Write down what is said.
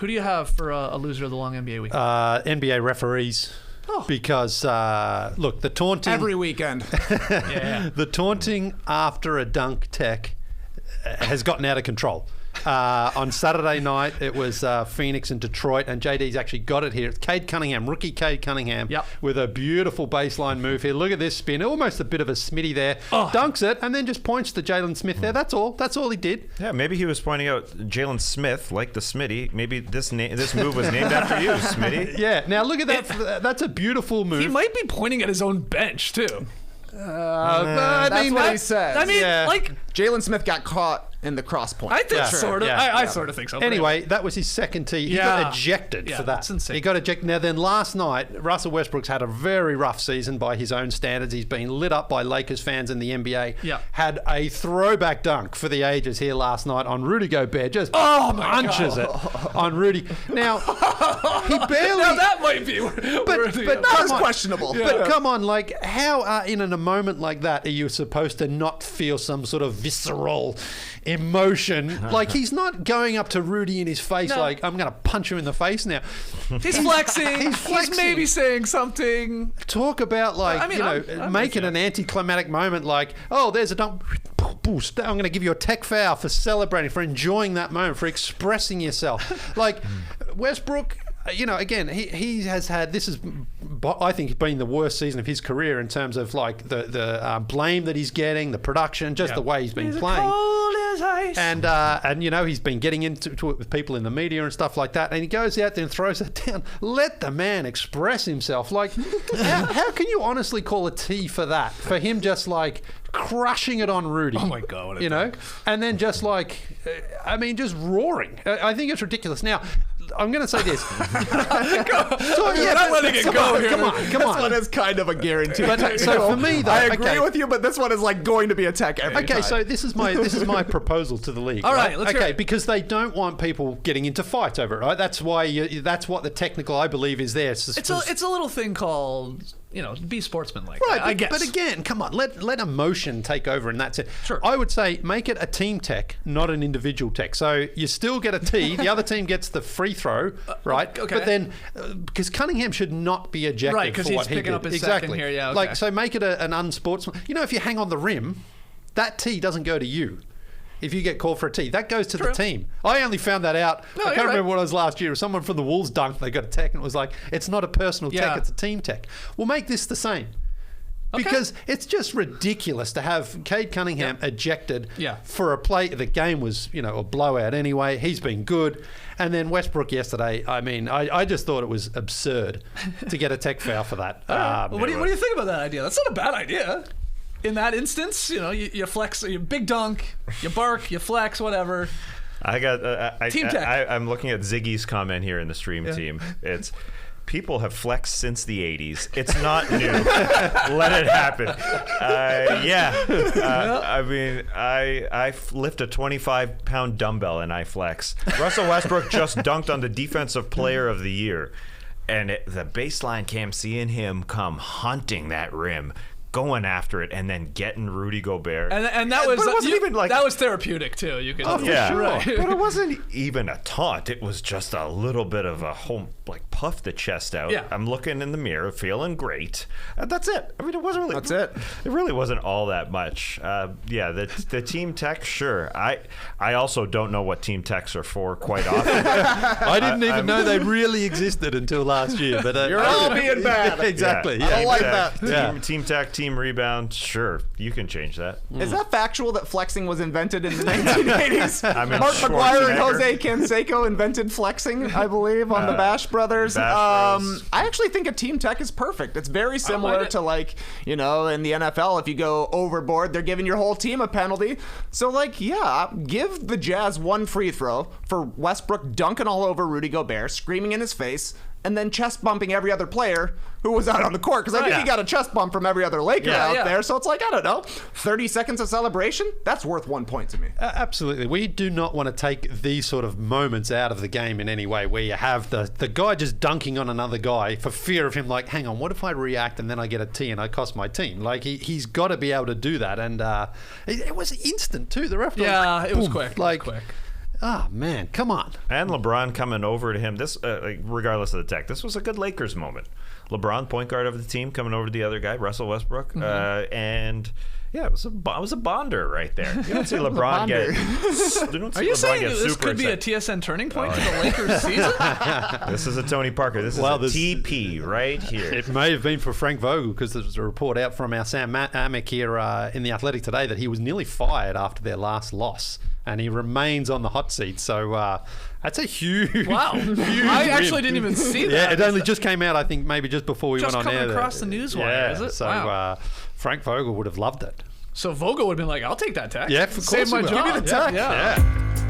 Who do you have for a loser of the long NBA week? NBA referees. Because, look, the taunting... Every weekend. Yeah. The taunting after a dunk tech has gotten out of control. On Saturday night, it was Phoenix and Detroit, and JD's actually got it here. It's Cade Cunningham, rookie Cade Cunningham, with a beautiful baseline move here. Look at this spin, almost a bit of a Smitty there. Dunks it, and then just points to Jalen Smith there. That's all. That's all he did. Yeah, maybe he was pointing out Jalen Smith, like the Smitty. Maybe this move was named after you, Smitty. Yeah. Now look at that. That's a beautiful move. He might be pointing at his own bench too. That's what he says. I mean, like Jalen Smith got caught in the cross point. I think sort of. I sort of think so. Anyway, that was his second tee. He got ejected for that. That's insane. He got ejected. Now then, last night, Russell Westbrook's had a very rough season by his own standards. He's been lit up by Lakers fans in the NBA. Yeah. Had a throwback dunk for the ages here last night on Rudy Gobert. Just punches it on Rudy. Now, he barely... Now that might be but not as questionable. But come on, like, how in a moment like that are you supposed to not feel some sort of visceral emotion? Like, he's not going up to Rudy in his face like, I'm going to punch him in the face now. He's flexing. He's maybe saying something. Talk about, like, I'm making an anticlimactic moment like, oh, there's a dunk. I'm going to give you a tech foul for celebrating, for enjoying that moment, for expressing yourself. Like, Westbrook... again, he has had, this is, I think, been the worst season of his career in terms of, like, the blame that he's getting, the production, just the way he's been playing. Cold as ice. And he's been getting into it with people in the media and stuff like that, and he goes out there and throws it down. Let the man express himself. Like, how can you honestly call a T for that? For him just, like, crushing it on Rudy. Oh my God. And then just, like, just roaring. I think it's ridiculous. Now, I'm going to say this. We're not letting it go here. Come on. This one is kind of a guarantee. But, so for me, though, I agree with you, but this one is like going to be a tech every time. So this is my proposal to the league. All right, let's hear it. Because they don't want people getting into fights over it, right? That's why that's what the technical, I believe, is there. It's a little thing called, be sportsmanlike. Right, I guess. But again, come on, let emotion take over, and that's it. Sure. I would say make it a team tech, not an individual tech. So you still get a tee, the other team gets the free throw, right? Okay. But then, because Cunningham should not be ejected, right? Because he's picking up his second here. Yeah. Okay. Like, so make it an unsportsman. If you hang on the rim, that tee doesn't go to you. If you get called for a tee, that goes to the team. I only found that out. I can't remember what it was last year. Someone from the Wolves dunked, they got a tech, and it was like, it's not a personal tech, it's a team tech. We'll make this the same. Because it's just ridiculous to have Cade Cunningham ejected for a play. The game was, a blowout anyway. He's been good. And then Westbrook yesterday, I just thought it was absurd to get a tech foul for that. What do you think about that idea? That's not a bad idea. In that instance, you flex, you big dunk, you bark, you flex, whatever. I got team tech. I'm looking at Ziggy's comment here in the stream team. It's people have flexed since the 80s. It's not new. Let it happen. I lift a 25-pound dumbbell and I flex. Russell Westbrook just dunked on the Defensive Player of the Year. And the baseline cam seeing him come hunting that rim, going after it, and then getting Rudy Gobert. And that was that was therapeutic too. You could But it wasn't even a taunt. It was just a little bit of a puff the chest out. Yeah. I'm looking in the mirror, feeling great. That's it. It wasn't really. That's it. It really wasn't all that much. The team tech, sure. I also don't know what team techs are for quite often. I didn't even know they really existed until last year. But you're all being bad. Exactly. I don't like that. Team tech, team rebound, sure, you can change that. Is that factual that flexing was invented in the 1980s? Mark Schwarzenegger. McGuire and Jose Canseco invented flexing, I believe, on the Bash Brothers. I actually think a team tech is perfect. It's very similar to, in the NFL, if you go overboard, they're giving your whole team a penalty. So, give the Jazz one free throw for Westbrook dunking all over Rudy Gobert, screaming in his face, and then chest bumping every other player who was out on the court. Because I think he got a chest bump from every other Laker out there. So it's I don't know, 30 seconds of celebration? That's worth 1 point to me. Absolutely. We do not want to take these sort of moments out of the game in any way, where you have the guy just dunking on another guy for fear of him, hang on, what if I react and then I get a T and I cost my team? He's got to be able to do that. And it was instant too. The ref it was quick. quick. Oh, man, come on. And LeBron coming over to him. This, regardless of the tech, this was a good Lakers moment. LeBron, point guard of the team, coming over to the other guy, Russell Westbrook, and yeah, it was a bonder right there. You don't see LeBron get. Are you saying this could be a TSN turning point to the Lakers season? This is a Tony Parker. This is a TP right here. It may have been for Frank Vogel because there's a report out from our Sam Amick here in the Athletic today that he was nearly fired after their last loss, and he remains on the hot seat. So that's a huge. Wow! I actually didn't even see that. Yeah, it only just came out. I think maybe just before we went on air. Just coming across the newswire, yeah, is it? So wow. Frank Vogel would have loved it. So Vogel would have been like, "I'll take that tech. Yeah, of course Save my he will. job. Give me the tech. Yeah. Yeah.